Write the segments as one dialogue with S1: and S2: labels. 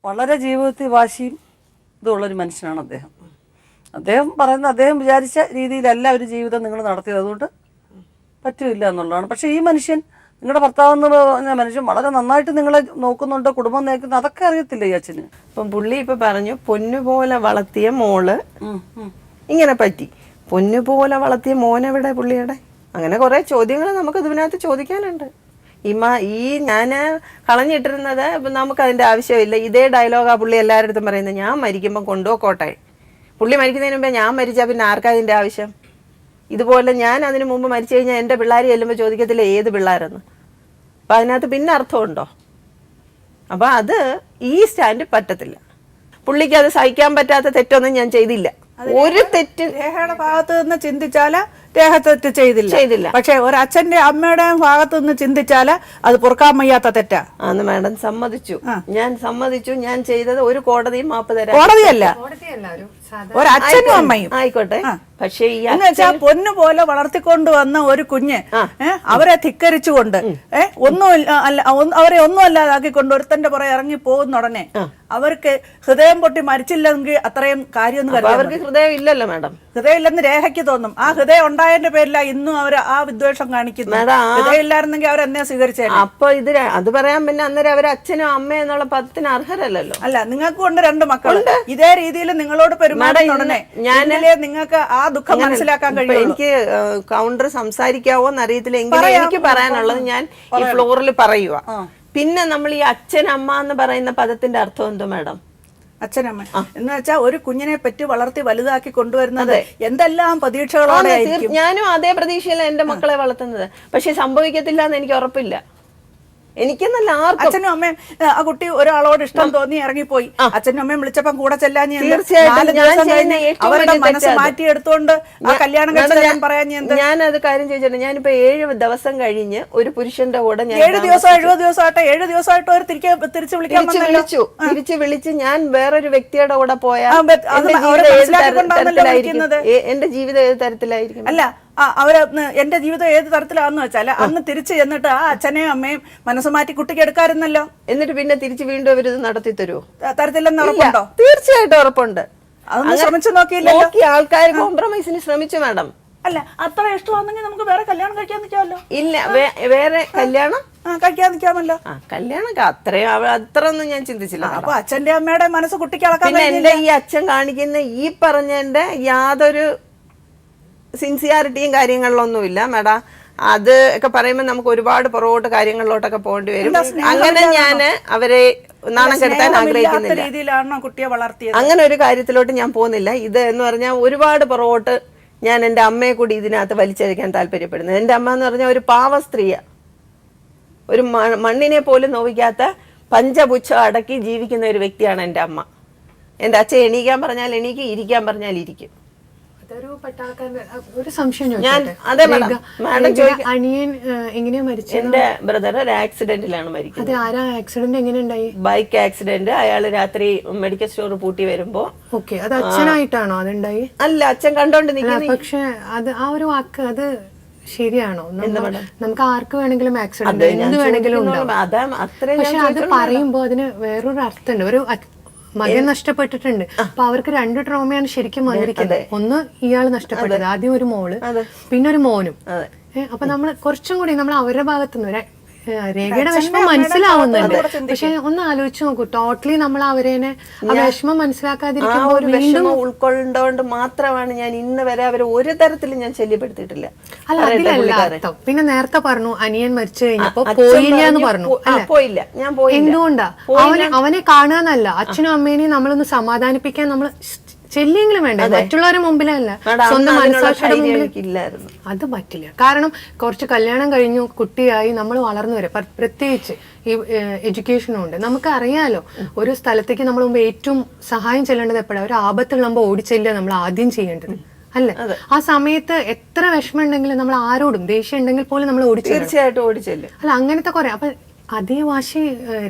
S1: വളരെ ജീവിതത്തിൽ വാശിയും ഇതുള്ളൊരു മനുഷ്യനാണ് അദ്ദേഹം. അദ്ദേഹം പറയുന്ന അദ്ദേഹം വിചാരിച്ച രീതിയിലല്ല ഒരു ജീവിതം നിങ്ങൾ നടത്തിയത്, അതുകൊണ്ട് പറ്റില്ല എന്നുള്ളതാണ്. പക്ഷേ ഈ മനുഷ്യൻ, നിങ്ങളുടെ ഭർത്താവ് എന്ന് പറഞ്ഞ മനുഷ്യൻ വളരെ നന്നായിട്ട് നിങ്ങളെ നോക്കുന്നുണ്ട്, കുടുംബം നോക്കുന്നു, അതൊക്കെ അറിയത്തില്ല ഈ അച്ഛന്.
S2: ഇപ്പം പുള്ളി ഇപ്പൊ പറഞ്ഞു പൊന്നുപോലെ വളർത്തിയ മോള് ഇങ്ങനെ പറ്റി, പൊന്നുപോലെ വളർത്തിയ മോനെവിടെ പുള്ളിയുടെ? അങ്ങനെ കുറെ ചോദ്യങ്ങൾ നമുക്ക് ഇതിനകത്ത് ചോദിക്കാനുണ്ട്. ഈ ഞാൻ കളഞ്ഞിട്ടിരുന്നത് നമുക്ക് അതിന്റെ ആവശ്യമില്ല. ഇതേ ഡയലോഗാ പുള്ളി എല്ലാവരുടെ അടുത്തും പറയുന്നത്, ഞാൻ മരിക്കുമ്പോൾ കൊണ്ടുപോക്കോട്ടെ. പുള്ളി മരിക്കുന്നതിന് മുമ്പേ ഞാൻ മരിച്ചാൽ പിന്നെ ആർക്കാ അതിന്റെ ആവശ്യം? ഇതുപോലെ ഞാൻ അതിന് മുമ്പ് മരിച്ചു കഴിഞ്ഞാൽ എൻ്റെ പിള്ളേർ ചെല്ലുമ്പോൾ ചോദിക്കത്തില്ല ഏത് പിള്ളേരെന്ന്. അപ്പം അതിനകത്ത് പിന്നെ അർത്ഥമുണ്ടോ? അപ്പം അത് ഈ സ്റ്റാൻഡ് പറ്റത്തില്ല. പുള്ളിക്ക് അത് സഹിക്കാൻ പറ്റാത്ത തെറ്റൊന്നും ഞാൻ ചെയ്തില്ല. ഒരു തെറ്റ്
S3: രേഖയുടെ ഭാഗത്ത് നിന്ന് ചിന്തിച്ചാല് രേഖ തെറ്റ് ചെയ്തില്ല. പക്ഷെ ഒരച്ഛന്റെ അമ്മയുടെ ഭാഗത്ത് നിന്ന് ചിന്തിച്ചാല് അത് പൊറുക്കാൻ വയ്യാത്ത തെറ്റാ.
S2: ആന്ന് മാഡം സമ്മതിച്ചു, ഞാൻ സമ്മതിച്ചു. ഞാൻ ചെയ്തത് ഒരു കോടതിയും മാപ്പ് തരാം.
S3: കോടതിയല്ല, ഒരച്ഛനും അമ്മയും
S2: ആയിക്കോട്ടെ. പക്ഷെ ഈ
S3: പൊന്നു പോലെ വളർത്തിക്കൊണ്ട് വന്ന ഒരു കുഞ്ഞ് അവരെ ധിക്കരിച്ചുകൊണ്ട് അവരെ ഒന്നും അല്ലാതാക്കിക്കൊണ്ട് ഒരുത്തന്റെ പുറകെ ഇറങ്ങി പോകുന്ന ഉടനെ അവർക്ക് ഹൃദയം പൊട്ടി മരിച്ചില്ലെങ്കിൽ അത്രയും കാര്യം
S2: അവർക്ക് ഹൃദയം ഇല്ലല്ലോ മാഡം.
S3: ഹൃദയം ഇല്ലെന്ന് രേഖയ്ക്ക് തോന്നും. ആ ഹൃദയം ഉണ്ടായതിന്റെ പേരില ഇന്നും അവർ ആ വിദ്വേഷം കാണിക്കുന്നു. ഹൃദയം ഇല്ലായിരുന്നെങ്കിൽ അവരെന്നെ സ്വീകരിച്ചേ.
S2: അപ്പൊ അത് പറയാൻ പിന്നെ അന്നേരം അവർ അച്ഛനും അമ്മയും എന്നുള്ള പദത്തിന് അർഹരല്ലോ.
S3: അല്ല, നിങ്ങൾക്ക് കൊണ്ട് 2 മക്കളുണ്ട്. ഇതേ രീതിയിൽ നിങ്ങളോട് പെരുമാറുന്നുടനെ നിങ്ങൾക്ക് ആ ദുഃഖം മനസ്സിലാക്കാൻ കഴിയും.
S2: എനിക്ക് കൗണ്ടർ സംസാരിക്കാവോന്ന് അറിയത്തില്ല, എങ്കിലും എനിക്ക് പറയാനുള്ളത് ഞാൻ ഈ ഫ്ലോറിൽ പറയുക. പിന്നെ നമ്മൾ ഈ അച്ഛൻ അമ്മ എന്ന് പറയുന്ന പദത്തിന്റെ അർത്ഥം എന്തോ മാഡം?
S3: അച്ഛനമ്മ എന്ന് വെച്ചാൽ ഒരു കുഞ്ഞിനെ പറ്റി വളർത്തി വലുതാക്കി കൊണ്ടുവരുന്നത് എന്തെല്ലാം പ്രതീക്ഷകളോടെ.
S2: ഞാനും അതേ പ്രതീക്ഷയിലാണ് എന്റെ മക്കളെ വളർത്തുന്നത്. പക്ഷെ സംഭവിക്കത്തില്ല എന്ന് എനിക്ക് ഉറപ്പില്ല. എനിക്കെന്നല്ല, ആർക്കും.
S3: അച്ഛനും അമ്മയും ആ കുട്ടി ഒരാളോട് ഇഷ്ടം തോന്നി ഇറങ്ങിപ്പോയി. അച്ഛനും അമ്മയും വിളിച്ചപ്പം കൂടെ ചെല്ലാൻ അവരുടെ മനസ്സ് മാറ്റിയെടുത്തോണ്ട് ആ കല്യാണം കഴിച്ചാൽ പറയാൻ
S2: ഞാനത് കാര്യം ചോദിച്ചിട്ടുണ്ട്. ഞാനിപ്പോ 7 ദിവസം കഴിഞ്ഞ് ഒരു പുരുഷന്റെ കൂടെ
S3: 7 ദിവസം 70 ദിവസമായിട്ട് 7 ദിവസമായിട്ട് അവർ
S2: തിരിച്ചു വിളിച്ച് ഞാൻ വേറൊരു വ്യക്തിയുടെ കൂടെ പോയാൽ എന്റെ ജീവിതം ഏത് തരത്തിലായിരിക്കും?
S3: അല്ല, അവര് എന്റെ ജീവിതം ഏത് തരത്തിലാന്ന് വെച്ചാല് അന്ന് തിരിച്ചു ചെന്നിട്ട് ആ അച്ഛനെയും അമ്മയും മനസ്സ് മാറ്റി കുട്ടിക്ക് എടുക്കാറുന്നല്ലോ.
S2: എന്നിട്ട് പിന്നെ തിരിച്ച് വീണ്ടും അവരിത് നടത്തി തരുമോ?
S3: തരത്തില്ലെന്ന് ഉറപ്പുണ്ടോ?
S2: തീർച്ചയായിട്ടും ഉറപ്പുണ്ട്.
S3: അതൊന്നും ശ്രമിച്ചു നോക്കിയില്ലല്ലോ.
S2: ആൾക്കാർ കോംപ്രമൈസിന് ശ്രമിച്ചു മാഡം.
S3: അല്ല, അത്ര ഇഷ്ടമാണെങ്കിൽ നമുക്ക് വേറെ കല്യാണം കഴിക്കാൻ നിൽക്കാമല്ലോ.
S2: ഇല്ല, വേറെ കല്യാണം
S3: കഴിക്കാൻ നിൽക്കാമല്ലോ.
S2: കല്യാണം അത്രയൊന്നും ഞാൻ ചിന്തിച്ചില്ല.
S3: അപ്പൊ അച്ഛന്റെ അമ്മയുടെ മനസ്സ് കുട്ടിക്ക് അളക്കാൻ.
S2: പിന്നെ എന്റെ ഈ അച്ഛൻ കാണിക്കുന്ന ഈ പറഞ്ഞതിന്റെ യാതൊരു സിൻസിയാരിറ്റിയും കാര്യങ്ങളിലൊന്നുമില്ല മാഡം. അത് ഒക്കെ പറയുമ്പോൾ നമുക്ക് ഒരുപാട് പുറകോട്ട് കാര്യങ്ങളിലോട്ടൊക്കെ പോകേണ്ടി വരും. അങ്ങനെ ഞാൻ അവരെ നാണം കെടുത്താൻ ആഗ്രഹിക്കുന്നില്ല.
S3: രീതിയിലാണോ കുട്ടിയെ വളർത്തിയത്?
S2: അങ്ങനെ ഒരു കാര്യത്തിലോട്ട് ഞാൻ പോകുന്നില്ല. ഇത് എന്ന് പറഞ്ഞാൽ ഒരുപാട് പുറകോട്ട് ഞാൻ എൻ്റെ അമ്മയെ കൂടി ഇതിനകത്ത് വലിച്ചഴിക്കാൻ താല്പര്യപ്പെടുന്നത്. എൻ്റെ അമ്മ എന്ന് പറഞ്ഞാൽ ഒരു പാവ സ്ത്രീയാ, ഒരു മണ്ണിനെ പോലും നോവിക്കാത്ത പഞ്ചപുച്ഛം അടക്കി ജീവിക്കുന്ന ഒരു വ്യക്തിയാണ് എൻ്റെ അമ്മ. എൻ്റെ അച്ഛൻ എണീക്കാൻ പറഞ്ഞാൽ എണീക്കും, ഇരിക്കാൻ പറഞ്ഞാൽ ഇരിക്കും.
S4: ഒരു സംശയം, അനിയൻ എങ്ങനെയാ മരിച്ചത്?
S2: എന്റെ ബ്രദർ ഒരു ആക്സിഡന്റിലാണ് മരിക്കുന്നത്.
S4: ആരാ ആക്സിഡന്റ്? എങ്ങനെ ഉണ്ടായി?
S2: Bike accident. അയാള് രാത്രി മെഡിക്കൽ സ്റ്റോർ പൂട്ടി വരുമ്പോ.
S4: ഓക്കെ, അത് അച്ഛനായിട്ടാണോ അതുണ്ടായി?
S2: അല്ല, അച്ഛൻ കണ്ടോണ്ട് നിൽക്കുന്നു.
S4: പക്ഷെ അത് ആ ഒരു വാക്ക് അത് ശരിയാണോ? നമുക്ക് ആർക്ക് വേണമെങ്കിലും ആക്സിഡന്റ് എന്ത് വേണമെങ്കിലും ഉണ്ടാവും. പക്ഷെ അത് പറയുമ്പോ അതിന് വേറൊരു അർത്ഥമുണ്ട്. ഒരു മകൻ നഷ്ടപ്പെട്ടിട്ടുണ്ട്. അപ്പൊ അവർക്ക് 2 ട്രോമയാണ് ശരിക്കും വന്നിരിക്കുന്നത്. ഒന്ന് ഇയാൾ നഷ്ടപ്പെട്ടത്, ആദ്യം ഒരു മോള്, പിന്നെ ഒരു മോനും. അപ്പൊ നമ്മൾ കുറച്ചും കൂടി നമ്മൾ അവരുടെ ഭാഗത്തുനിന്ന് രേഖയുടെ വിഷമം മനസ്സിലാവുന്നുണ്ട്. പക്ഷെ ഒന്ന് ആലോചിച്ച് നോക്കൂ, ടോട്ടലി നമ്മൾ അവരെ ആ വിഷമം മനസ്സിലാക്കാതിരിക്കുമ്പോൾ
S2: വിഷമം ഉൾക്കൊണ്ടോണ്ട് മാത്രമാണ് ഞാൻ ഇന്ന് വരെ അവരെ ഒരു തരത്തിലും ഞാൻ ശല്യപ്പെടുത്തിയിട്ടില്ല.
S4: അല്ല, അതിലല്ല അർത്ഥം. പിന്നെ നേരത്തെ പറഞ്ഞു അനിയൻ മരിച്ചു കഴിഞ്ഞപ്പോ പോയില്ല എന്ന് പറഞ്ഞു.
S2: പോയില്ല, ഞാൻ പോയി.
S4: എന്തുകൊണ്ടാ? അവനെ കാണാനല്ല, അച്ഛനും അമ്മേനെയും നമ്മളൊന്ന് സമാധാനിപ്പിക്കാൻ നമ്മൾ ചെല്ലിയെങ്കിലും വേണ്ട, മറ്റുള്ളവരുടെ മുമ്പിലല്ല, സ്വന്തം മനസ്സാക്ഷിയുടെ മുമ്പിൽ. അത് പറ്റില്ല. കാരണം കുറച്ച് കല്യാണം കഴിഞ്ഞു, കുട്ടിയായി, നമ്മൾ വളർന്നു വരെ, പ്രത്യേകിച്ച് ഈ എഡ്യൂക്കേഷനും ഉണ്ട്. നമുക്ക് അറിയാലോ, ഒരു സ്ഥലത്തേക്ക് നമ്മൾ മുമ്പ് ഏറ്റവും സഹായം ചെല്ലേണ്ടത് എപ്പോഴാണ്? ഒരു ആപത്തുള്ളപ്പോൾ ഓടിച്ചെല്ലുക നമ്മൾ ആദ്യം ചെയ്യേണ്ടത് അല്ലേ? ആ സമയത്ത് എത്ര വിഷമം ഉണ്ടെങ്കിലും നമ്മൾ ആരോടും ദേഷ്യം ഉണ്ടെങ്കിൽ പോലും നമ്മൾ
S2: തീർച്ചയായിട്ടും ഓടിച്ചെല്ലും.
S4: അല്ല, അങ്ങനത്തെ കുറെ. അപ്പൊ അതേ വാശി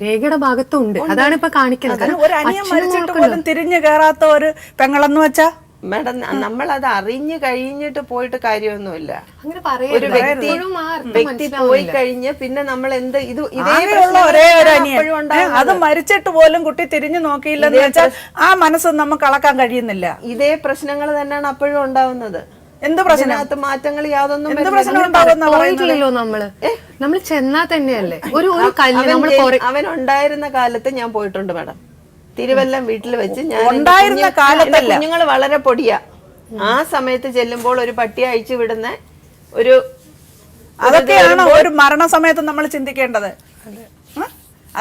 S4: രേഖയുടെ ഭാഗത്തുണ്ട്. അതാണ് ഇപ്പൊ കാണിക്കുന്നത്.
S3: ഒരു അനിയൻ മരിച്ചിട്ട് പോലും തിരിഞ്ഞു കയറാത്ത ഒരു പെങ്ങളെന്ന് വെച്ചാ
S2: മാഡം നമ്മളത് അറിഞ്ഞു കഴിഞ്ഞിട്ട് പോയിട്ട് കാര്യമൊന്നുമില്ല.
S4: അങ്ങനെ
S2: ഒരു വ്യക്തി പോയി കഴിഞ്ഞ് പിന്നെ നമ്മൾ എന്ത്
S3: ആകെയുള്ള ഒരേ ഒരു അനിയൻ, അത് മരിച്ചിട്ട് പോലും കുട്ടി തിരിഞ്ഞു നോക്കിയില്ലെന്ന് വെച്ചാൽ ആ മനസ്സ് നമുക്ക് അളക്കാൻ കഴിയുന്നില്ല.
S2: ഇതേ പ്രശ്നങ്ങൾ തന്നെയാണ് അപ്പോഴും ഉണ്ടാവുന്നത്.
S3: എന്ത് പ്രശ്നത്തിനകത്ത്
S2: മാറ്റങ്ങൾ യാതൊന്നും
S4: പോയിട്ടില്ലല്ലോ നമ്മൾ ചെന്നാ തന്നെയല്ലേ ഒരു
S2: അവൻ ഉണ്ടായിരുന്ന കാലത്ത് ഞാൻ പോയിട്ടുണ്ട് മാഡം. തിരുവല്ലം വീട്ടിൽ വെച്ച് ഞാൻ
S3: ഉണ്ടായിരുന്ന കാലത്തല്ല,
S2: കുഞ്ഞുങ്ങൾ വളരെ പൊടിയാ. ആ സമയത്ത് ചെല്ലുമ്പോൾ ഒരു പട്ടിയെ അയച്ചു വിടുന്ന ഒരു
S3: അതൊക്കെയാണ് ഒരു മരണസമയത്ത് നമ്മൾ ചിന്തിക്കേണ്ടത്.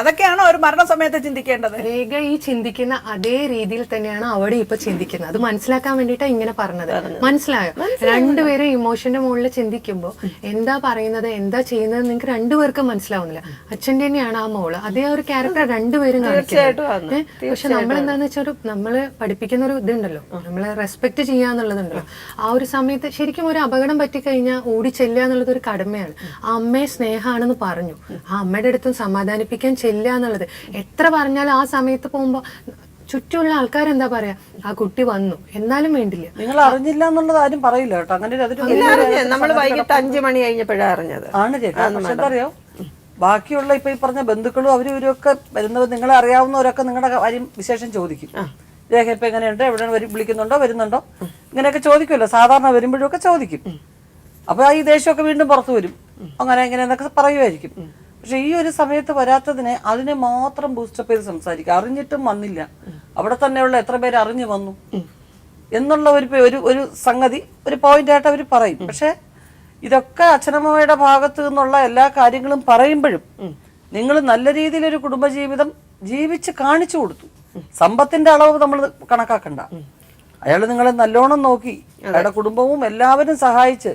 S3: അതൊക്കെയാണ് ഒരു മരണസമയത്ത് ചിന്തിക്കേണ്ടത്.
S4: രേഖ ഈ ചിന്തിക്കുന്ന അതേ രീതിയിൽ തന്നെയാണ് അവിടെ ഇപ്പൊ ചിന്തിക്കുന്നത്. അത് മനസ്സിലാക്കാൻ വേണ്ടിയിട്ടാണ് ഇങ്ങനെ പറഞ്ഞത്. മനസ്സിലായോ? രണ്ടുപേരും ഇമോഷന്റെ മുകളിൽ ചിന്തിക്കുമ്പോ എന്താ പറയുന്നത് എന്താ ചെയ്യുന്നത് നിങ്ങൾക്ക് രണ്ടുപേർക്കും മനസ്സിലാവുന്നില്ല. അച്ഛൻ്റെ തന്നെയാണ് ആ മോള്, അതേ ഒരു ക്യാരക്ടർ രണ്ടുപേരും കാണിക്കുന്നത്. പക്ഷെ നമ്മളെന്താന്ന് വെച്ചാൽ നമ്മള് പഠിപ്പിക്കുന്ന ഒരു ഇതുണ്ടല്ലോ, നമ്മളെ റെസ്പെക്ട് ചെയ്യാന്നുള്ളതുണ്ടല്ലോ. ആ ഒരു സമയത്ത് ശരിക്കും ഒരു അപകടം പറ്റിക്കഴിഞ്ഞാൽ ഓടി ചെല്ലുക എന്നുള്ളത് ഒരു കടമയാണ്. ആ അമ്മയെ സ്നേഹമാണെന്ന് പറഞ്ഞു, ആ അമ്മയുടെ അടുത്തും സമാധാനിപ്പിക്കാൻ ചെല്ലുക എന്നുള്ളത് എത്ര പറഞ്ഞാലും ആ സമയത്ത് പോകുമ്പോ ചുറ്റുമുള്ള ആൾക്കാരെന്താ പറയാ, ആ കുട്ടി വന്നു എന്നാലും വേണ്ടില്ല.
S1: നിങ്ങൾ അറിഞ്ഞില്ല എന്നുള്ളത് ആരും പറയില്ല കേട്ടോ. അങ്ങനെ
S2: നമ്മള് വൈകിട്ട് 5 മണി കഴിഞ്ഞപ്പോഴാണ് അറിഞ്ഞത്.
S1: ആണ് രേഖ. പക്ഷെ എന്താ അറിയോ, ബാക്കിയുള്ള ഇപ്പൊ ഈ പറഞ്ഞ ബന്ധുക്കളും അവരും ഇവരൊക്കെ വരുന്നവർ, നിങ്ങളെ അറിയാവുന്നവരൊക്കെ നിങ്ങളുടെ കാര്യം വിശേഷം ചോദിക്കും. രേഖ ഇപ്പൊ എങ്ങനെയുണ്ട്, എവിടെ വിളിക്കുന്നുണ്ടോ, വരുന്നുണ്ടോ, ഇങ്ങനെയൊക്കെ ചോദിക്കുമല്ലോ. സാധാരണ വരുമ്പോഴും ഒക്കെ ചോദിക്കും. അപ്പൊ ഈ ദേഷ്യമൊക്കെ വീണ്ടും പുറത്തു വരും. അങ്ങനെ എങ്ങനെയെന്നൊക്കെ പറയുമായിരിക്കും. പക്ഷെ ഈ ഒരു സമയത്ത് വരാത്തതിനെ അതിനെ മാത്രം ബൂസ്റ്റപ്പ് ചെയ്ത് സംസാരിക്കുക. അറിഞ്ഞിട്ടും വന്നില്ല, അവിടെ തന്നെയുള്ള എത്ര പേര് അറിഞ്ഞു വന്നു എന്നുള്ള ഒരു സംഗതി ഒരു പോയിന്റ് ആയിട്ട് അവർ പറയും. പക്ഷെ ഇതൊക്കെ അച്ഛനമ്മയുടെ ഭാഗത്തു നിന്നുള്ള എല്ലാ കാര്യങ്ങളും പറയുമ്പോഴും നിങ്ങൾ നല്ല രീതിയിൽ ഒരു കുടുംബജീവിതം ജീവിച്ച് കാണിച്ചു കൊടുത്തു. സമ്പത്തിന്റെ അളവ് നമ്മൾ കണക്കാക്കണ്ട. അയാൾ നിങ്ങളെ നല്ലോണം നോക്കി, അയാളുടെ കുടുംബവും എല്ലാവരും സഹായിച്ച്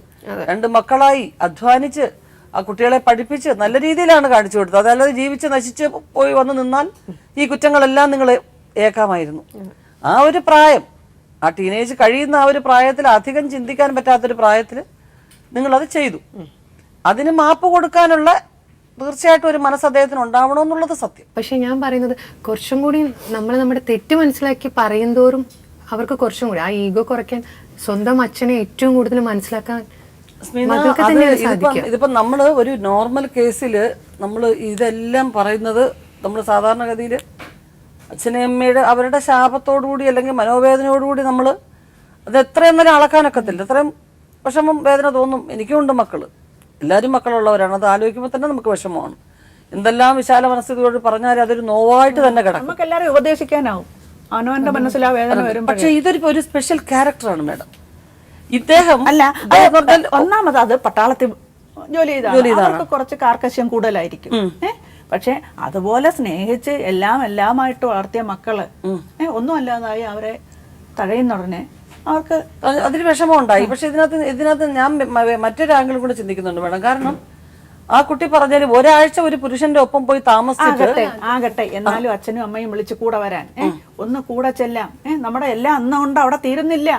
S1: 2 മക്കളായി അധ്വാനിച്ച് ആ കുട്ടികളെ പഠിപ്പിച്ച് നല്ല രീതിയിലാണ് കാണിച്ചു കൊടുത്തത്. അതല്ലാതെ ജീവിച്ച് നശിച്ച് പോയി വന്ന് നിന്നാൽ ഈ കുറ്റങ്ങളെല്ലാം നിങ്ങൾ ഏക്കാമായിരുന്നു. ആ ഒരു പ്രായം, ആ ടീനേജ് കഴിയുന്ന ആ ഒരു പ്രായത്തിൽ, അധികം ചിന്തിക്കാൻ പറ്റാത്തൊരു പ്രായത്തിൽ നിങ്ങളത് ചെയ്തു. അതിന് മാപ്പ് കൊടുക്കാനുള്ള തീർച്ചയായിട്ടും ഒരു മനസ്സ് അദ്ദേഹത്തിന് ഉണ്ടാവണമെന്നുള്ളത് സത്യം.
S4: പക്ഷെ ഞാൻ പറയുന്നത് കുറച്ചും കൂടി നമ്മുടെ തെറ്റ് മനസ്സിലാക്കി പറയുന്തോറും അവർക്ക് കുറച്ചും കൂടി ആ ഈഗോ കുറയ്ക്കാൻ, സ്വന്തം അച്ഛനെ ഏറ്റവും കൂടുതൽ മനസ്സിലാക്കാൻ
S1: ഇതിപ്പോ നമ്മള് ഒരു നോർമൽ കേസില് നമ്മൾ ഇതെല്ലാം പറയുന്നത് നമ്മൾ സാധാരണഗതിയിൽ അച്ഛനമ്മയുടെ അവരുടെ ശാപത്തോടുകൂടി അല്ലെങ്കിൽ മനോവേദനയോടുകൂടി നമ്മൾ അത് എത്രയും നേരം അളക്കാനൊക്കത്തില്ല. എത്രയും വിഷമം വേദന തോന്നും. എനിക്കുണ്ട് മക്കള്, എല്ലാവരും മക്കളുള്ളവരാണ്. അത് ആലോചിക്കുമ്പോൾ തന്നെ നമുക്ക് വിഷമമാണ്. എന്തെല്ലാം വിശാല മനസ്സിലോട് പറഞ്ഞാൽ അതൊരു നോവായിട്ട് തന്നെ കിടക്കും.
S3: നമുക്ക് എല്ലാവരും ഉപദേശിക്കാനാവും, അവനവന്റെ മനസ്സിൽ ആ വേദന വരും.
S1: പക്ഷെ ഇതൊരു സ്പെഷ്യൽ ക്യാരക്ടറാണ് മാഡം. ഇദ്ദേഹം
S3: അല്ല, ഒന്നാമത് അത് പട്ടാളത്തിൽ ജോലി ചെയ്താണ്, കുറച്ച് കാർക്കശ്യം കൂടുതലായിരിക്കും. പക്ഷെ അതുപോലെ സ്നേഹിച്ച് എല്ലാമായിട്ട് വളർത്തിയ മക്കള് ഒന്നും അല്ലാതായി അവരെ തഴയുന്നുടനെ അവർക്ക്
S1: അതിന് വിഷമം ഉണ്ടായി. പക്ഷെ ഇതിനകത്ത് ഞാൻ മറ്റൊരു ആംഗിൾ കൂടെ ചിന്തിക്കുന്നുണ്ട് മേഡം. കാരണം ആ കുട്ടി പറഞ്ഞാലും ഒരാഴ്ച ഒരു പുരുഷന്റെ ഒപ്പം പോയി താമസിച്ചിട്ട്
S3: ആകട്ടെ, എന്നാലും അച്ഛനും അമ്മയും വിളിച്ച് കൂടെ വരാൻ, ഒന്ന് കൂടെ ചെല്ലാം. നമ്മുടെ എല്ലാം അന്നുകൊണ്ട് അവിടെ തീരുന്നില്ല.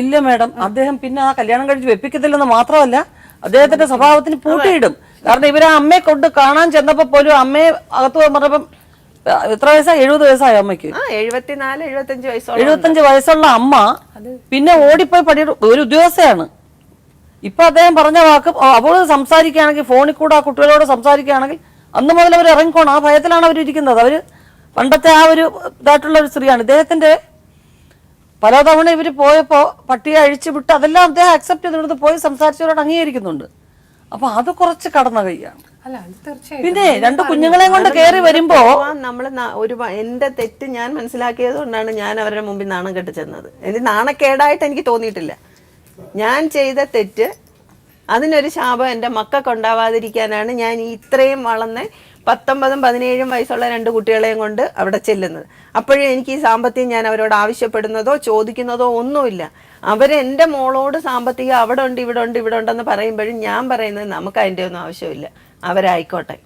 S1: ഇല്ല മേഡം. അദ്ദേഹം പിന്നെ ആ കല്യാണം കഴിച്ച് വെപ്പിക്കത്തില്ലെന്ന് മാത്രമല്ല, അദ്ദേഹത്തിന്റെ സ്വഭാവത്തിന് പൂട്ടിയിടും. കാരണം ഇവരെ അമ്മയെ കൊണ്ട് കാണാൻ ചെന്നപ്പോ പോലും അമ്മയെ അകത്ത് പറഞ്ഞപ്പം എത്ര വയസ്സാ, 70 വയസ്സായ അമ്മയ്ക്ക്, 75 വയസ്സുള്ള അമ്മ പിന്നെ ഓടിപ്പോയി ഒരു ഉദ്യോഗസ്ഥയാണ്. ഇപ്പൊ അദ്ദേഹം പറഞ്ഞ വാക്ക് അവള് സംസാരിക്കുകയാണെങ്കിൽ, ഫോണിൽ കൂടെ ആ കുട്ടികളോട് സംസാരിക്കുകയാണെങ്കിൽ അന്ന് മുതൽ അവർ ഇറങ്ങിക്കോണം. ആ ഭയത്തിലാണ് അവരിയ്ക്കുന്നത്. അവര് പണ്ടത്തെ ആ ഒരു ഇതായിട്ടുള്ള ഒരു സ്ത്രീയാണ്. ഇദ്ദേഹത്തിന്റെ പലതവണ ഇവര് പോയപ്പോ പട്ടിയെ അഴിച്ചു വിട്ട് അതെല്ലാം അദ്ദേഹം അക്സെപ്റ്റ് ചെയ്തെടുത്ത് പോയി സംസാരിച്ചവരോട് അംഗീകരിക്കുന്നുണ്ട്. അപ്പൊ അത് കുറച്ച് കടന്ന കൈയാണ്. പിന്നെ 2 കുഞ്ഞുങ്ങളെയും കൊണ്ട് കയറി വരുമ്പോ
S2: നമ്മള് എന്റെ തെറ്റ് ഞാൻ മനസ്സിലാക്കിയത് കൊണ്ടാണ് ഞാൻ അവരുടെ മുമ്പിൽ നാണം കെട്ട് ചെന്നത്. എനിക്ക് നാണക്കേടായിട്ട് എനിക്ക് തോന്നിയിട്ടില്ല. ഞാൻ ചെയ്ത തെറ്റ്, അതിനൊരു ശാപം എൻ്റെ മക്കൾക്ക് ഉണ്ടാവാതിരിക്കാനാണ് ഞാൻ ഇത്രയും വളർന്ന് 19, 17 വയസ്സുള്ള 2 കുട്ടികളെയും കൊണ്ട് അവിടെ ചെല്ലുന്നത്. അപ്പോഴും എനിക്ക് ഈ സാമ്പത്തികം ഞാൻ അവരോട് ആവശ്യപ്പെടുന്നതോ ചോദിക്കുന്നതോ ഒന്നുമില്ല. അവരെൻ്റെ മോളോട് സാമ്പത്തികം അവിടെ ഉണ്ട് ഇവിടെ ഉണ്ടെന്ന് പറയുമ്പോഴും ഞാൻ പറയുന്നത് നമുക്ക് അതിൻ്റെ ഒന്നും ആവശ്യമില്ല, അവരായിക്കോട്ടെ.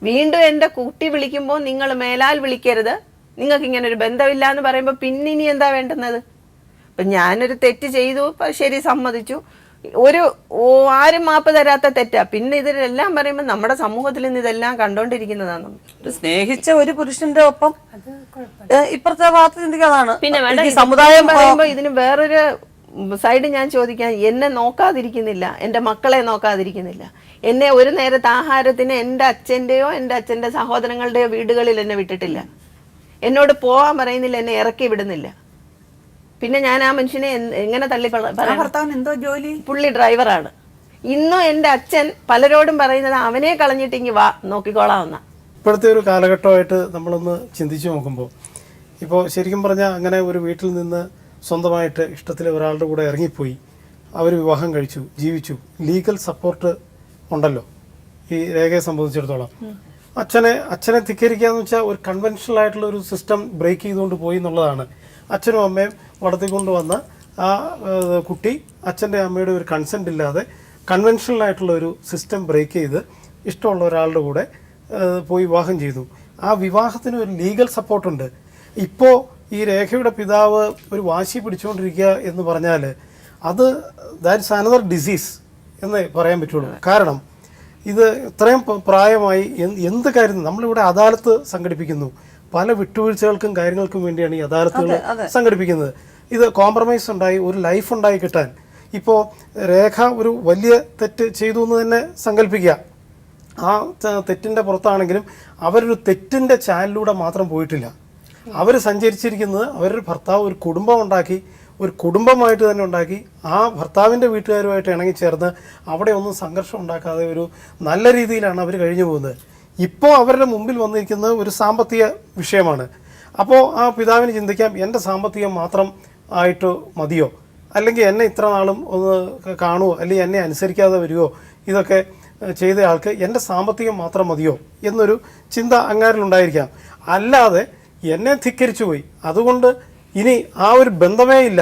S2: വീണ്ടും എൻ്റെ കുട്ടി വിളിക്കുമ്പോൾ നിങ്ങൾ മേലാൽ വിളിക്കരുത്, നിങ്ങൾക്ക് ഇങ്ങനെ ഒരു ബന്ധമില്ല എന്ന് പറയുമ്പോൾ പിന്നെ ഇനി എന്താ വേണ്ടുന്നത്? അപ്പം ഞാനൊരു തെറ്റ് ചെയ്തു, ശരി, സമ്മതിച്ചു. ആരും മാപ്പ് തരാത്ത തെറ്റാ. പിന്നെ ഇതിലെല്ലാം പറയുമ്പോൾ നമ്മുടെ സമൂഹത്തിൽ നിന്ന് ഇതെല്ലാം കണ്ടോണ്ടിരിക്കുന്നതാണ് നമ്മൾ.
S1: ഒരു സ്നേഹിച്ച ഒരു പുരുഷന്റെ ഒപ്പം ഇപ്പുറത്തെ ഭാഗത്ത് ചിന്തിക്കാതാണ്.
S2: പിന്നെ വേണ്ട,
S1: ഈ സമുദായം
S2: പറയുമ്പോ ഇതിന് വേറൊരു സൈഡ് ഞാൻ ചോദിക്കാൻ, എന്നെ നോക്കാതിരിക്കുന്നില്ല, എൻ്റെ മക്കളെ നോക്കാതിരിക്കുന്നില്ല, എന്നെ ഒരു നേരത്തെ ആഹാരത്തിന് എൻ്റെ അച്ഛൻ്റെയോ എൻ്റെ അച്ഛൻ്റെ സഹോദരങ്ങളുടെയോ വീടുകളിൽ എന്നെ വിട്ടിട്ടില്ല, എന്നോട് പോകാൻ പറയുന്നില്ല, എന്നെ ഇറക്കി വിടുന്നില്ല. പിന്നെ ഞാൻ ആ മനുഷ്യനെ എങ്ങനെ തള്ളി
S3: ഭർത്താവിന് എന്തോ ജോലി?
S2: പുള്ളി ഡ്രൈവറാണ്. ഇന്നും എൻ്റെ അച്ഛൻ പലരോടും പറയുന്നത് അവനെ കളഞ്ഞിട്ടെങ്കിൽ വാ നോക്കിക്കോളാവുന്ന.
S5: ഇപ്പോഴത്തെ ഒരു കാലഘട്ടമായിട്ട് നമ്മളൊന്ന് ചിന്തിച്ചു നോക്കുമ്പോൾ, ഇപ്പോൾ ശരിക്കും പറഞ്ഞാൽ അങ്ങനെ ഒരു വീട്ടിൽ നിന്ന് സ്വന്തമായിട്ട് ഇഷ്ടത്തിൽ ഒരാളുടെ കൂടെ ഇറങ്ങിപ്പോയി, അവർ വിവാഹം കഴിച്ചു, ജീവിച്ചു, ലീഗൽ സപ്പോർട്ട് ഉണ്ടല്ലോ ഈ രേഖയെ സംബന്ധിച്ചിടത്തോളം. അച്ഛനെ ധിക്കരിക്കാന്ന് വെച്ചാൽ ഒരു കൺവെൻഷണൽ ആയിട്ടുള്ള ഒരു സിസ്റ്റം ബ്രേക്ക് ചെയ്തുകൊണ്ട് പോയി എന്നുള്ളതാണ്. അച്ഛനും അമ്മയും വളർത്തിക്കൊണ്ട് വന്ന ആ കുട്ടി അച്ഛൻ്റെ അമ്മയുടെ ഒരു കൺസെൻറ്റ് ഇല്ലാതെ കൺവെൻഷണൽ ആയിട്ടുള്ള ഒരു സിസ്റ്റം ബ്രേക്ക് ചെയ്ത് ഇഷ്ടമുള്ള ഒരാളുടെ കൂടെ പോയി വിവാഹം ചെയ്തു. ആ വിവാഹത്തിന് ഒരു ലീഗൽ സപ്പോർട്ടുണ്ട്. ഇപ്പോൾ ഈ രേഖയുടെ പിതാവ് ഒരു വാശി പിടിച്ചുകൊണ്ടിരിക്കുക എന്ന് പറഞ്ഞാൽ ദാറ്റ്സ് അനദർ ഡിസീസ് എന്ന് പറയാൻ പറ്റുള്ളൂ. കാരണം ഇത് ഇത്രയും പ്രായമായി എന്ത് കാര്യം നമ്മളിവിടെ അദാലത്ത് സംഘടിപ്പിക്കുന്നു, പല വിട്ടുവീഴ്ചകൾക്കും കാര്യങ്ങൾക്കും വേണ്ടിയാണ് ഈ അദാലത്തുകൾ സംഘടിപ്പിക്കുന്നത്. ഇത് കോംപ്രമൈസ് ഉണ്ടായി ഒരു ലൈഫ് ഉണ്ടായി കിട്ടാൻ. ഇപ്പോൾ രേഖ ഒരു വലിയ തെറ്റ് ചെയ്തു എന്ന് തന്നെ സങ്കല്പിക്കുക. ആ തെറ്റിൻ്റെ പുറത്താണെങ്കിലും അവരൊരു തെറ്റിൻ്റെ ചാനലിലൂടെ മാത്രം പോയിട്ടില്ല. അവർ സഞ്ചരിച്ചിരിക്കുന്നത് അവരുടെ ഭർത്താവ് ഒരു കുടുംബം ഉണ്ടാക്കി, ഒരു കുടുംബമായിട്ട് തന്നെ ഉണ്ടാക്കി, ആ ഭർത്താവിൻ്റെ വീട്ടുകാരുമായിട്ട് ഇണങ്ങിച്ചേർന്ന് അവിടെ ഒന്നും സംഘർഷം ഉണ്ടാക്കാതെ ഒരു നല്ല രീതിയിലാണ് അവർ കഴിഞ്ഞു പോകുന്നത്. ഇപ്പോൾ അവരുടെ മുമ്പിൽ വന്നിരിക്കുന്നത് ഒരു സാമ്പത്തിക വിഷയമാണ്. അപ്പോൾ ആ പിതാവിന് ചിന്തിക്കാം, എൻ്റെ സാമ്പത്തികം മാത്രം ആയിട്ട് മതിയോ, അല്ലെങ്കിൽ എന്നെ ഇത്ര നാളും ഒന്ന് കാണുമോ, അല്ലെങ്കിൽ എന്നെ അനുസരിക്കാതെ വരുമോ, ഇതൊക്കെ ചെയ്ത ആൾക്ക് എൻ്റെ സാമ്പത്തികം മാത്രം മതിയോ എന്നൊരു ചിന്ത അങ്ങാരിലുണ്ടായിരിക്കാം. അല്ലാതെ എന്നെ ധിക്കരിച്ചു പോയി, അതുകൊണ്ട് ഇനി ആ ഒരു ബന്ധമേ ഇല്ല,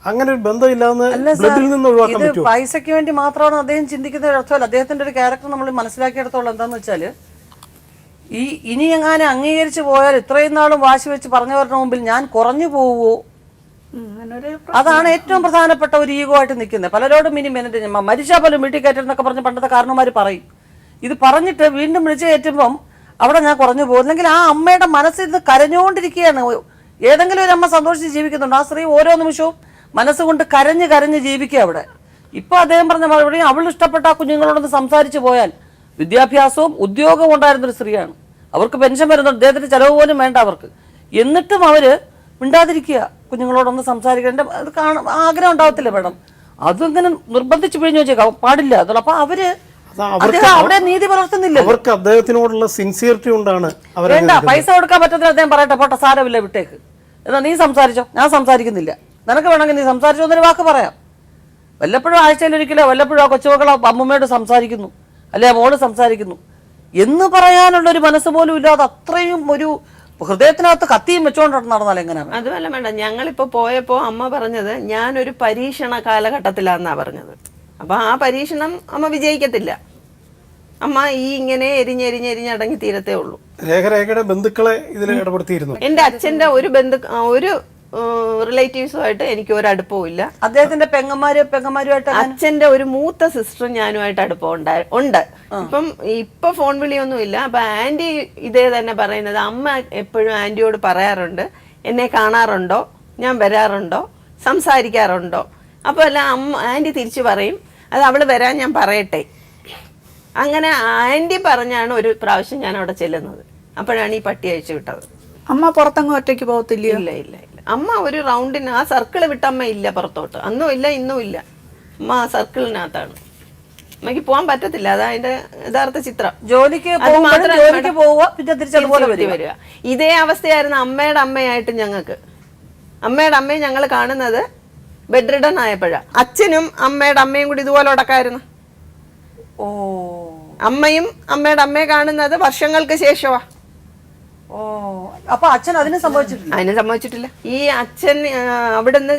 S5: അങ്ങനെ ഒരു ബന്ധമില്ലാന്ന് ബ്ലഡിൽ നിന്ന് ഒഴിവാക്കാൻ പറ്റുമോ?
S1: പൈസയ്ക്ക് വേണ്ടി മാത്രമാണ് അദ്ദേഹം ചിന്തിക്കുന്ന ഒരു അർത്ഥമല്ല. അദ്ദേഹത്തിന്റെ ഒരു ക്യാരക്ടർ നമ്മൾ മനസ്സിലാക്കിയെടുത്തോളം എന്താന്ന് വെച്ചാൽ, ഇനി എങ്ങാനും അംഗീകരിച്ചു പോയാൽ ഇത്രയും നാളും വാശി വെച്ച് പറഞ്ഞവരുടെ മുമ്പിൽ ഞാൻ കുറഞ്ഞു പോവുമോ, അതാണ് ഏറ്റവും പ്രധാനപ്പെട്ട ഒരു ഈഗോ ആയിട്ട് നിൽക്കുന്നത്. പലരോടും ഇനി മരിച്ചാൽ പോലും വീട്ടിൽ കയറ്റെന്നൊക്കെ പറഞ്ഞ് പണ്ടത്തെ കാരണവന്മാർ പറയും. ഇത് പറഞ്ഞിട്ട് വീണ്ടും വിളിച്ചു കയറ്റുമ്പം അവിടെ ഞാൻ കുറഞ്ഞു പോകും. അല്ലെങ്കിൽ ആ അമ്മയുടെ മനസ്സിൽ ഇത് കരഞ്ഞുകൊണ്ടിരിക്കുകയാണ്. ഏതെങ്കിലും ഒരു അമ്മ സന്തോഷിച്ച് ജീവിക്കുന്നുണ്ട്, ആ സ്ത്രീ ഓരോ നിമിഷവും മനസ്സുകൊണ്ട് കരഞ്ഞ് കരഞ്ഞ് ജീവിക്കുക അവിടെ. ഇപ്പൊ അദ്ദേഹം പറഞ്ഞ മറുപടിയും അവൾ ഇഷ്ടപ്പെട്ട ആ കുഞ്ഞുങ്ങളോടൊന്ന് സംസാരിച്ചു പോയാൽ, വിദ്യാഭ്യാസവും ഉദ്യോഗവും ഉണ്ടായിരുന്നൊരു സ്ത്രീയാണ്, അവർക്ക് പെൻഷൻ വരുന്നുണ്ട്, അദ്ദേഹത്തിന് ചെലവ് പോലും വേണ്ട അവർക്ക്, എന്നിട്ടും അവര് മിണ്ടാതിരിക്കുക, കുഞ്ഞുങ്ങളോടൊന്ന് സംസാരിക്കേണ്ട ആഗ്രഹം ഉണ്ടാവത്തില്ല മേഡം. അതിങ്ങനെ നിർബന്ധിച്ച് പിഴിഞ്ഞു വെച്ചേക്കാം, പാടില്ല. അപ്പൊ അവര് അവിടെ നീതി പുലർത്തുന്നില്ല.
S5: അവർക്ക് അദ്ദേഹത്തിനോടുള്ള സിൻസിയറിറ്റി കൊണ്ടാണ്.
S1: വേണ്ട, പൈസ കൊടുക്കാൻ പറ്റത്തില്ല, അദ്ദേഹം പറയട്ടെ, പോട്ടെ, സാരമില്ല, വിട്ടേക്ക്, എന്നാ നീ സംസാരിച്ചോ, ഞാൻ സംസാരിക്കുന്നില്ല, നിനക്ക് വേണമെങ്കിൽ നീ സംസാരിച്ചോ എന്നൊരു വാക്ക് പറയാം. വല്ലപ്പോഴും ആഴ്ചയിലൊരിക്കലോ വല്ലപ്പോഴും ആ കൊച്ചുമക്കളോ അമ്മമ്മയോട് സംസാരിക്കുന്നു, അല്ലെ മോള് സംസാരിക്കുന്നു എന്ന് പറയാനുള്ളൊരു മനസ്സ് പോലും ഇല്ലാതെ അത്രയും ഒരു ഹൃദയത്തിനകത്ത് കത്തിയും വെച്ചോണ്ട് നടന്നാൽ എങ്ങനെയാണ്?
S2: അതുമല്ല വേണ്ട, ഞങ്ങളിപ്പോ പോയപ്പോ അമ്മ പറഞ്ഞത് ഞാനൊരു പരീക്ഷണ കാലഘട്ടത്തിലാന്നാ പറഞ്ഞത്. അപ്പൊ ആ പരീക്ഷണം അമ്മ വിജയിക്കത്തില്ല, അമ്മ ഇങ്ങനെ എരിഞ്ഞെരിഞ്ഞെരിഞ്ഞടങ്ങി തീരത്തേ ഉള്ളൂ.
S5: രേഖയുടെ ബന്ധുക്കളെ ഇതിൽ ഇടപെടുത്തിയിരുന്നു.
S2: എന്റെ അച്ഛന്റെ ഒരു റിലേറ്റീവ്സുമായിട്ട് എനിക്ക് ഒരു അടുപ്പവും ഇല്ല.
S1: അദ്ദേഹത്തിന്റെ പെങ്ങന്മാരുമായിട്ട്
S2: അച്ഛന്റെ ഒരു മൂത്ത സിസ്റ്റർ ഞാനുമായിട്ട് അടുപ്പം ഉണ്ട്. ഇപ്പൊ ഫോൺ വിളിയൊന്നും ഇല്ല. അപ്പൊ ആന്റി ഇതേ തന്നെ പറയുന്നത്, അമ്മ എപ്പോഴും ആന്റിയോട് പറയാറുണ്ട്, എന്നെ കാണാറുണ്ടോ, ഞാൻ വരാറുണ്ടോ, സംസാരിക്കാറുണ്ടോ. അപ്പൊ അല്ല ആന്റി തിരിച്ചു പറയും, അത് അവള് വരാൻ ഞാൻ പറയട്ടെ. അങ്ങനെ ആന്റി പറഞ്ഞാണ് ഒരു പ്രാവശ്യം ഞാൻ അവിടെ ചെല്ലുന്നത്. അപ്പോഴാണ് ഈ പട്ടി അയച്ചു വിട്ടത്.
S3: അമ്മ പുറത്തങ്ങ് ഒറ്റയ്ക്ക് പോകത്തില്ല?
S2: ഇല്ല ഇല്ല ഇല്ല, അമ്മ ഒരു റൗണ്ടിന് ആ സർക്കിള് വിട്ടമ്മ ഇല്ല പുറത്തോട്ട്. അന്നും ഇല്ല ഇന്നും ഇല്ല, അമ്മ ആ സർക്കിളിനകത്താണ്. അമ്മയ്ക്ക് പോകാൻ പറ്റത്തില്ല, അതാ അതിന്റെ യഥാർത്ഥ ചിത്രം.
S1: ജോലിക്ക്
S2: വരിക. ഇതേ അവസ്ഥയായിരുന്നു അമ്മയുടെ അമ്മയായിട്ട് ഞങ്ങൾക്ക്. അമ്മയുടെ അമ്മയെ ഞങ്ങൾ കാണുന്നത് ബെഡ് റിഡൺ ആയപ്പോഴാ. അച്ഛനും അമ്മയുടെ അമ്മയും കൂടി ഇതുപോലെ ഉടക്കായിരുന്നു. അമ്മയും അമ്മയുടെ അമ്മയെ കാണുന്നത് വർഷങ്ങൾക്ക് ശേഷമാ.
S1: അപ്പൊ അച്ഛൻ അതിന്
S2: സംഭവിച്ചിട്ടില്ല. ഈ അച്ഛൻ അവിടുന്ന്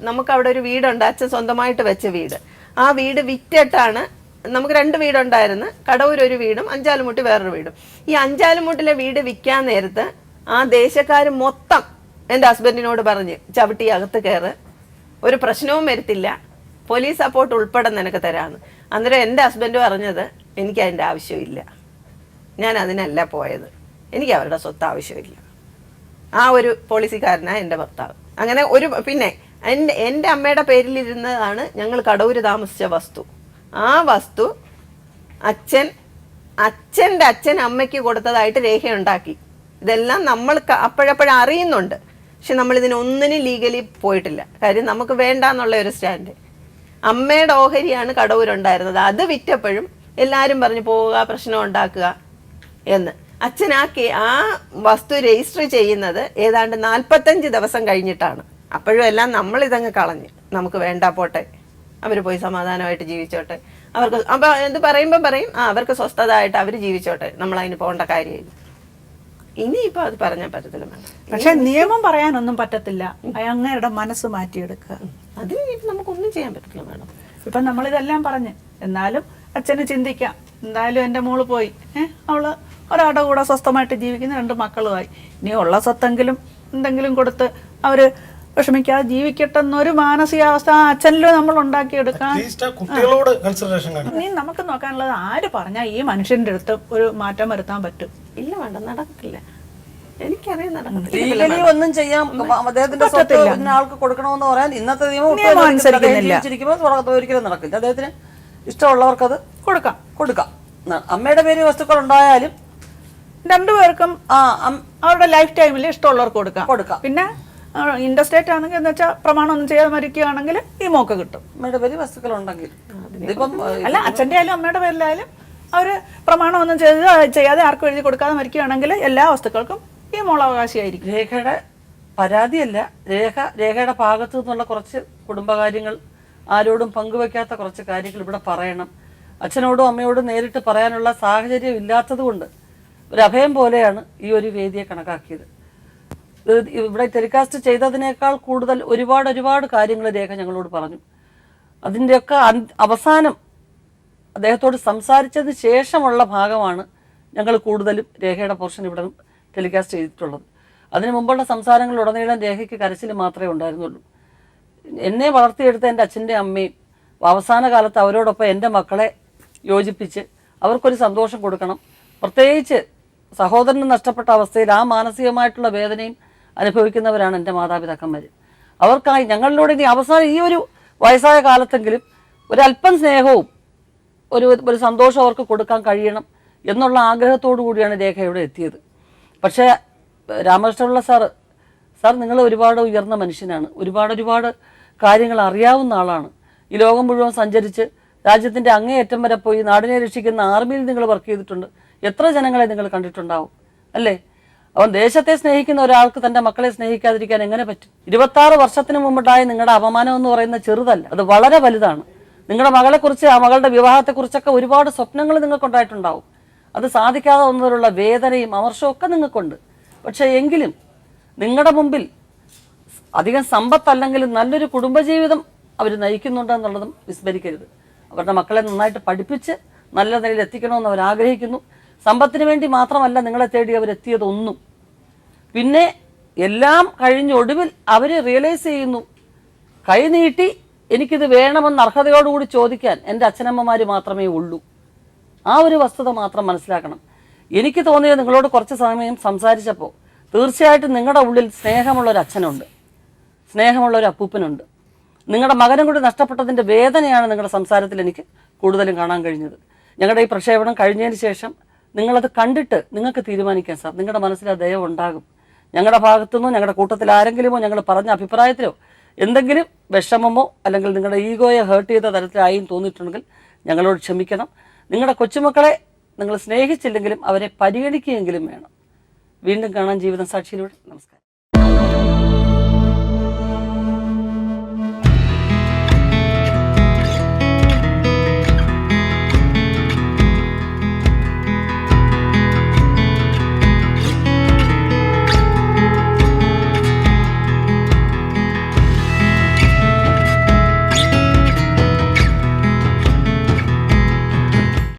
S2: നമുക്ക് അവിടെ ഒരു വീടുണ്ട്, അച്ഛൻ സ്വന്തമായിട്ട് വെച്ച വീട്. ആ വീട് വിറ്റിട്ടാണ്, നമുക്ക് 2 വീടുണ്ടായിരുന്നു, കടവൂർ ഒരു വീടും അഞ്ചാലുമുട്ടി വേറൊരു വീടും. ഈ അഞ്ചാലുമുട്ടിലെ വീട് വിൽക്കാൻ നേരത്ത് ആ ദേശക്കാർ മൊത്തം എൻ്റെ ഹസ്ബൻഡിനോട് പറഞ്ഞ് ചവിട്ടി അകത്ത് കയറ്, ഒരു പ്രശ്നവും വരുത്തില്ല, പോലീസ് സപ്പോർട്ട് ഉൾപ്പെടെ നിനക്ക് തരാമെന്ന്. അന്നേരം എൻ്റെ ഹസ്ബൻഡ് പറഞ്ഞത് എനിക്ക് അതിൻ്റെ ആവശ്യമില്ല, ഞാൻ അതിനല്ല പോയത്, എനിക്ക് അവരുടെ സ്വത്ത് ആവശ്യമില്ല. ആ ഒരു പോളിസിക്കാരനാണ് എൻ്റെ ഭർത്താവ്. അങ്ങനെ പിന്നെ എൻ്റെ അമ്മയുടെ പേരിലിരുന്നതാണ് ഞങ്ങൾ കടൂര് താമസിച്ച വസ്തു. ആ വസ്തു അച്ഛൻ്റെ അച്ഛൻ അമ്മയ്ക്ക് കൊടുത്തതായിട്ട് രേഖയുണ്ടാക്കി. ഇതെല്ലാം നമ്മൾ അപ്പോഴപ്പോഴും അറിയുന്നുണ്ട്. പക്ഷെ നമ്മളിതിനൊന്നിനും ലീഗലി പോയിട്ടില്ല. കാര്യം നമുക്ക് വേണ്ടാന്നുള്ള ഒരു സ്റ്റാൻഡ്. അമ്മയുടെ ഓഹരിയാണ് കടൂരുണ്ടായിരുന്നത്. അത് വിറ്റപ്പോഴും എല്ലാവരും പറഞ്ഞു പോവുക, പ്രശ്നം ഉണ്ടാക്കുക എന്ന്. അച്ഛൻ ആ വസ്തു രജിസ്റ്റർ ചെയ്യുന്നത് ഏതാണ്ട് 45 ദിവസം കഴിഞ്ഞിട്ടാണ്. അപ്പോഴും എല്ലാം നമ്മളിതങ്ങ് കളഞ്ഞ് നമുക്ക് വേണ്ട പോട്ടെ, അവർ പോയി സമാധാനമായിട്ട് ജീവിച്ചോട്ടെ, അവർക്ക് അപ്പോൾ എന്ത് പറയുമ്പം പറയും അവർക്ക് സ്വസ്ഥതായിട്ട് അവർ ജീവിച്ചോട്ടെ, നമ്മളതിന് പോകേണ്ട കാര്യമില്ല. ഇനിയിപ്പോൾ അത് പറഞ്ഞാൽ പറ്റത്തില്ല.
S3: പക്ഷെ നിയമം പറയാനൊന്നും പറ്റത്തില്ല, അങ്ങയുടെ മനസ്സ് മാറ്റിയെടുക്കുക.
S2: അതിന് നമുക്കൊന്നും ചെയ്യാൻ പറ്റത്തില്ല മാഡം.
S3: ഇപ്പം നമ്മളിതെല്ലാം പറഞ്ഞ് എന്നാലും അച്ഛന് ചിന്തിക്കാം, എന്തായാലും എൻ്റെ മോള് പോയി, അവള് ഒരാളുടെ കൂടെ സ്വസ്ഥമായിട്ട് ജീവിക്കുന്ന 2 മക്കളുമായി, ഇനി ഉള്ള സ്വത്തെങ്കിലും എന്തെങ്കിലും കൊടുത്ത് അവര് വിഷമിക്കാതെ ജീവിക്കട്ടെ എന്നൊരു മാനസികാവസ്ഥ അച്ഛനിലും നമ്മൾ ഉണ്ടാക്കിയെടുക്കാൻ. ഇനി നമുക്ക് നോക്കാനുള്ളത് ആര് പറഞ്ഞാൽ ഈ മനുഷ്യന്റെ അടുത്ത് ഒരു മാറ്റം വരുത്താൻ പറ്റും?
S2: ഇല്ല വേണ്ട, നടക്കത്തില്ല. എനിക്കറിയാം നടക്കത്തില്ല.
S1: ലീഗലി ഒന്നും ചെയ്യാം. അദ്ദേഹത്തിന്റെ സ്വത്ത് ഇന്ന ആൾക്ക് കൊടുക്കണമെന്ന് പറയാൻ ഇന്നത്തെ നിയമം അനുസരിക്കുമ്പോൾ ഒരിക്കലും നടക്കില്ല. അദ്ദേഹത്തിന് ഇഷ്ടമുള്ളവർക്ക് അത് കൊടുക്കാം. അമ്മയുടെ പേര് വസ്തുക്കൾ ഉണ്ടായാലും
S3: 2 പേർക്കും അവരുടെ ലൈഫ് ടൈമിൽ ഇഷ്ടമുള്ളവർക്ക് കൊടുക്കാം. പിന്നെ ഇൻഡസ്ട്രേറ്റ് ആണെങ്കിൽ എന്ന് വെച്ചാൽ പ്രമാണം ഒന്നും ചെയ്യാതെ മരിക്കുകയാണെങ്കിൽ ഈ മോക്ക കിട്ടും.
S1: അമ്മയുടെ പേര് വസ്തുക്കൾ ഉണ്ടെങ്കിൽ
S3: അല്ല, അച്ഛൻ്റെ ആയാലും അമ്മയുടെ പേരിലായാലും അവര് പ്രമാണം ഒന്നും ചെയ്യാതെ ആർക്കും എഴുതി കൊടുക്കാതെ മരിക്കുകയാണെങ്കിൽ എല്ലാ വസ്തുക്കൾക്കും ഈ മോളവകാശിയായിരിക്കും.
S1: രേഖയുടെ പരാതിയല്ല, രേഖയുടെ ഭാഗത്തു നിന്നുള്ള കുറച്ച് കുടുംബകാര്യങ്ങൾ, ആരോടും പങ്കുവെക്കാത്ത കുറച്ച് കാര്യങ്ങൾ ഇവിടെ പറയണം. അച്ഛനോടും അമ്മയോടും നേരിട്ട് പറയാനുള്ള സാഹചര്യം ഇല്ലാത്തത് കൊണ്ട് ഒരു അഭയം പോലെയാണ് ഈ ഒരു വേദിയെ കണക്കാക്കിയത്. ഇവിടെ ടെലികാസ്റ്റ് ചെയ്തതിനേക്കാൾ കൂടുതൽ ഒരുപാട് കാര്യങ്ങൾ രേഖ ഞങ്ങളോട് പറഞ്ഞു. അതിൻ്റെയൊക്കെ അവസാനം അദ്ദേഹത്തോട് സംസാരിച്ചതിന് ശേഷമുള്ള ഭാഗമാണ് ഞങ്ങൾ കൂടുതലും രേഖയുടെ പോർഷൻ ഇവിടെ ടെലികാസ്റ്റ് ചെയ്തിട്ടുള്ളത്. അതിനു മുമ്പുള്ള സംസാരങ്ങളിലുടനീളം രേഖയ്ക്ക് കരച്ചിൽ മാത്രമേ ഉണ്ടായിരുന്നുള്ളൂ. എന്നെ വളർത്തിയെടുത്ത എൻ്റെ അച്ഛൻ്റെ അമ്മയും അവസാന കാലത്ത് അവരോടൊപ്പം എൻ്റെ മക്കളെ യോജിപ്പിച്ച് അവർക്കൊരു സന്തോഷം കൊടുക്കണം. പ്രത്യേകിച്ച് സഹോദരന് നഷ്ടപ്പെട്ട അവസ്ഥയിൽ ആ മാനസികമായിട്ടുള്ള വേദനയും അനുഭവിക്കുന്നവരാണ് എൻ്റെ മാതാപിതാക്കന്മാർ. അവർക്കായി ഞങ്ങളിലൂടെ ഇനി അവസാനം ഈ ഒരു വയസ്സായ കാലത്തെങ്കിലും ഒരല്പം സ്നേഹവും ഒരു സന്തോഷം അവർക്ക് കൊടുക്കാൻ കഴിയണം എന്നുള്ള ആഗ്രഹത്തോടു കൂടിയാണ് രേഖ ഇവിടെ എത്തിയത്. പക്ഷേ രാമകൃഷ്ണപിള്ള സാർ നിങ്ങൾ ഒരുപാട് ഉയർന്ന മനുഷ്യനാണ്, ഒരുപാട് കാര്യങ്ങൾ അറിയാവുന്ന ആളാണ്. ഈ ലോകം മുഴുവൻ സഞ്ചരിച്ച് രാജ്യത്തിൻ്റെ അങ്ങേയറ്റം വരെ പോയി നാടിനെ രക്ഷിക്കുന്ന ആർമിയിൽ നിങ്ങൾ വർക്ക് ചെയ്തിട്ടുണ്ട്. എത്ര ജനങ്ങളെ നിങ്ങൾ കണ്ടിട്ടുണ്ടാവും അല്ലേ? അവൻ ദേശത്തെ സ്നേഹിക്കുന്ന ഒരാൾക്ക് തൻ്റെ മക്കളെ സ്നേഹിക്കാതിരിക്കാൻ എങ്ങനെ പറ്റും? 26 വർഷത്തിന് മുമ്പുണ്ടായ നിങ്ങളുടെ അപമാനം എന്ന് പറയുന്ന ചെറുതല്ല, അത് വളരെ വലുതാണ്. നിങ്ങളുടെ മകളെക്കുറിച്ച്, ആ മകളുടെ വിവാഹത്തെക്കുറിച്ചൊക്കെ ഒരുപാട് സ്വപ്നങ്ങൾ നിങ്ങൾക്കുണ്ടായിട്ടുണ്ടാവും. അത് സാധിക്കാതെ വന്നതിലുള്ള വേദനയും അമർഷവും ഒക്കെ നിങ്ങൾക്കുണ്ട്. പക്ഷേ എങ്കിലും നിങ്ങളുടെ മുമ്പിൽ അധികം സമ്പത്തല്ലെങ്കിലും നല്ലൊരു കുടുംബജീവിതം അവർ നയിക്കുന്നുണ്ടെന്നുള്ളതും വിസ്മരിക്കരുത്. അവരുടെ മക്കളെ നന്നായിട്ട് പഠിപ്പിച്ച് നല്ല നിലയിൽ എത്തിക്കണമെന്ന് അവർ ആഗ്രഹിക്കുന്നു. സമ്പത്തിന് വേണ്ടി മാത്രമല്ല നിങ്ങളെ തേടി അവരെത്തിയതൊന്നും. പിന്നെ എല്ലാം കഴിഞ്ഞൊടുവിൽ അവർ റിയലൈസ് ചെയ്യുന്നു, കൈനീട്ടി എനിക്കിത് വേണമെന്ന് അർഹതയോടുകൂടി ചോദിക്കാൻ എൻ്റെ അച്ഛനമ്മമാർ മാത്രമേ ഉള്ളൂ. ആ ഒരു വസ്തുത മാത്രം മനസ്സിലാക്കണം. എനിക്ക് തോന്നിയത് നിങ്ങളോട് കുറച്ച് സമയം സംസാരിച്ചപ്പോൾ തീർച്ചയായിട്ടും നിങ്ങളുടെ ഉള്ളിൽ സ്നേഹമുള്ളൊരു അച്ഛനുണ്ട്, സ്നേഹമുള്ളൊരു അപ്പൂപ്പനുണ്ട്. നിങ്ങളുടെ മകനും കൂടി നഷ്ടപ്പെട്ടതിൻ്റെ വേദനയാണ് നിങ്ങളുടെ സംസാരത്തിൽ എനിക്ക് കൂടുതലും കാണാൻ കഴിഞ്ഞത്. ഞങ്ങളുടെ ഈ പ്രക്ഷേപണം കഴിഞ്ഞതിന് ശേഷം നിങ്ങളത് കണ്ടിട്ട് നിങ്ങൾക്ക് തീരുമാനിക്കാം സാർ, നിങ്ങളുടെ മനസ്സിൽ ആ ദയ ഉണ്ടാകും. ഞങ്ങളുടെ ഭാഗത്തുനിന്നോ ഞങ്ങളുടെ കൂട്ടത്തിൽ ആരെങ്കിലുമോ ഞങ്ങൾ പറഞ്ഞ അഭിപ്രായത്തിലോ എന്തെങ്കിലും വിഷമമോ അല്ലെങ്കിൽ നിങ്ങളുടെ ഈഗോയെ ഹേർട്ട് ചെയ്ത തരത്തിലായും തോന്നിയിട്ടുണ്ടെങ്കിൽ ഞങ്ങളോട് ക്ഷമിക്കണം. നിങ്ങളുടെ കൊച്ചുമക്കളെ നിങ്ങൾ സ്നേഹിച്ചില്ലെങ്കിലും അവരെ പരിഗണിക്കുകയെങ്കിലും വേണം. വീണ്ടും കാണാൻ ജീവിതം സാക്ഷിയിലൂടെ. നമസ്കാരം.